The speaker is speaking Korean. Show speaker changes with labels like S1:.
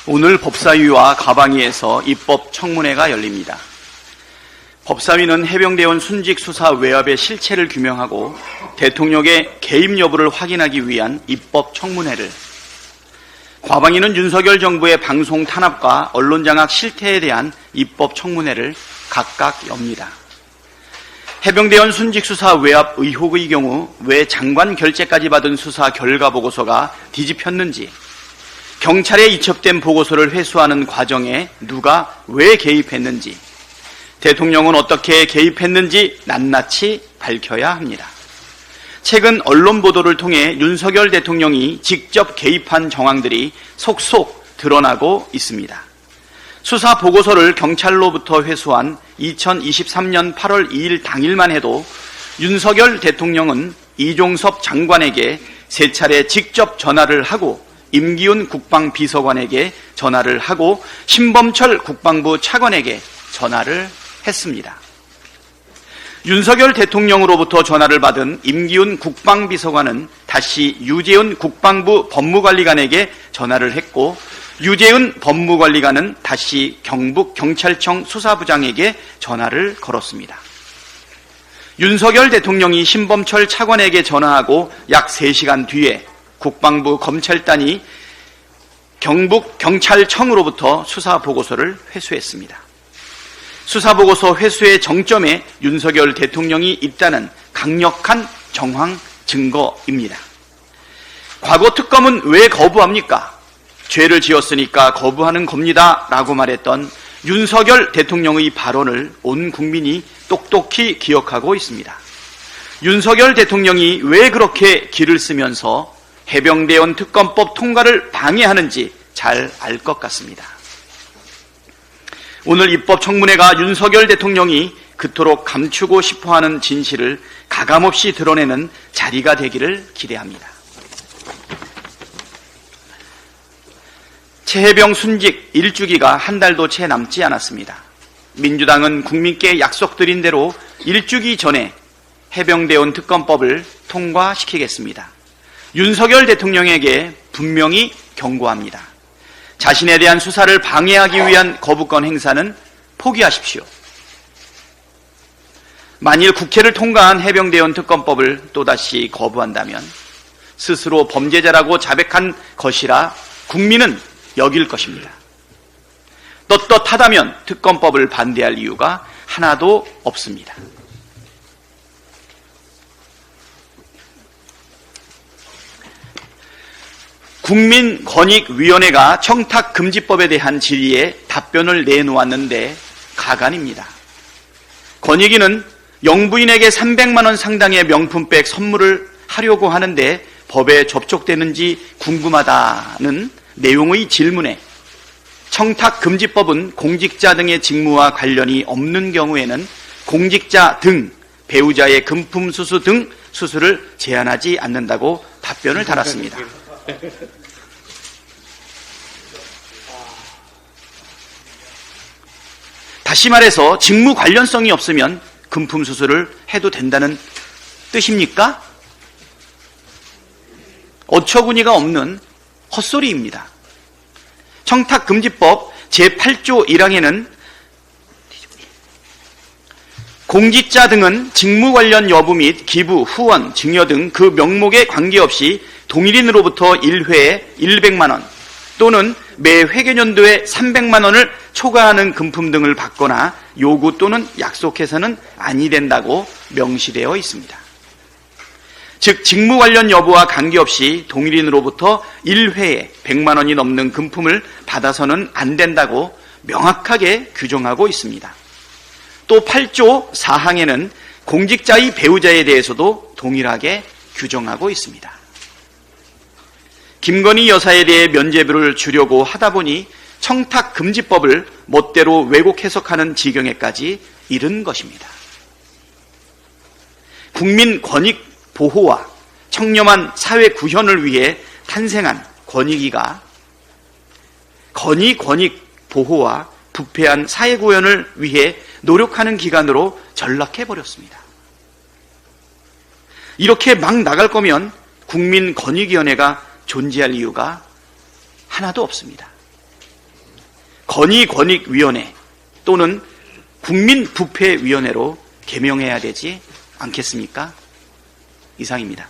S1: 오늘 법사위와 가방위에서 입법청문회가 열립니다. 법사위는 해병대원 순직 수사 외압의 실체를 규명하고 대통령의 개입 여부를 확인하기 위한 입법청문회를, 과방위는 윤석열 정부의 방송 탄압과 언론장악 실태에 대한 입법청문회를 각각 엽니다. 해병대원 순직 수사 외압 의혹의 경우 왜 장관 결재까지 받은 수사 결과 보고서가 뒤집혔는지, 경찰에 이첩된 보고서를 회수하는 과정에 누가 왜 개입했는지, 대통령은 어떻게 개입했는지 낱낱이 밝혀야 합니다. 최근 언론 보도를 통해 윤석열 대통령이 직접 개입한 정황들이 속속 드러나고 있습니다. 수사 보고서를 경찰로부터 회수한 2023년 8월 2일 당일만 해도 윤석열 대통령은 이종섭 장관에게 3차례 직접 전화를 하고 임기훈 국방비서관에게 전화를 하고 신범철 국방부 차관에게 전화를 했습니다. 윤석열 대통령으로부터 전화를 받은 임기훈 국방비서관은 다시 유재훈 국방부 법무관리관에게 전화를 했고, 유재훈 법무관리관은 다시 경북경찰청 수사부장에게 전화를 걸었습니다. 윤석열 대통령이 신범철 차관에게 전화하고 약 3시간 뒤에 국방부 검찰단이 경북경찰청으로부터 수사보고서를 회수했습니다. 수사보고서 회수의 정점에 윤석열 대통령이 있다는 강력한 정황 증거입니다. 과거 특검은 왜 거부합니까? 죄를 지었으니까 거부하는 겁니다 라고 말했던 윤석열 대통령의 발언을 온 국민이 똑똑히 기억하고 있습니다. 윤석열 대통령이 왜 그렇게 기를 쓰면서 해병대원 특검법 통과를 방해하는지 잘 알 것 같습니다. 오늘 입법청문회가 윤석열 대통령이 그토록 감추고 싶어하는 진실을 가감없이 드러내는 자리가 되기를 기대합니다. 최해병 순직 1주기가 한 달도 채 남지 않았습니다. 민주당은 국민께 약속드린 대로 1주기 전에 해병대원 특검법을 통과시키겠습니다. 윤석열 대통령에게 분명히 경고합니다. 자신에 대한 수사를 방해하기 위한 거부권 행사는 포기하십시오. 만일 국회를 통과한 해병대원 특검법을 또다시 거부한다면 스스로 범죄자라고 자백한 것이라 국민은 여길 것입니다. 떳떳하다면 특검법을 반대할 이유가 하나도 없습니다. 국민권익위원회가 청탁금지법에 대한 질의에 답변을 내놓았는데 가관입니다. 권익위는 영부인에게 300만 원 상당의 명품백 선물을 하려고 하는데 법에 접촉되는지 궁금하다는 내용의 질문에 청탁금지법은 공직자 등의 직무와 관련이 없는 경우에는 공직자 등 배우자의 금품 수수 등 수수를 제한하지 않는다고 답변을 달았습니다. 다시 말해서 직무 관련성이 없으면 금품 수수를 해도 된다는 뜻입니까? 어처구니가 없는 헛소리입니다. 청탁금지법 제8조 1항에는 공직자 등은 직무 관련 여부 및 기부, 후원, 증여 등 그 명목에 관계없이 동일인으로부터 1회에 100만 원 또는 매 회계연도에 300만 원을 초과하는 금품 등을 받거나 요구 또는 약속해서는 아니 된다고 명시되어 있습니다. 즉 직무 관련 여부와 관계없이 동일인으로부터 1회에 100만 원이 넘는 금품을 받아서는 안 된다고 명확하게 규정하고 있습니다. 또 8조 4항에는 공직자의 배우자에 대해서도 동일하게 규정하고 있습니다. 김건희 여사에 대해 면죄부를 주려고 하다 보니 청탁금지법을 멋대로 왜곡 해석하는 지경에까지 이른 것입니다. 국민 권익 보호와 청렴한 사회 구현을 위해 탄생한 권익위가 권익 보호와 부패한 사회 구현을 위해 노력하는 기관으로 전락해버렸습니다. 이렇게 막 나갈 거면 국민권익위원회가 존재할 이유가 하나도 없습니다. 건의권익위원회 또는 국민부패위원회로 개명해야 되지 않겠습니까? 이상입니다.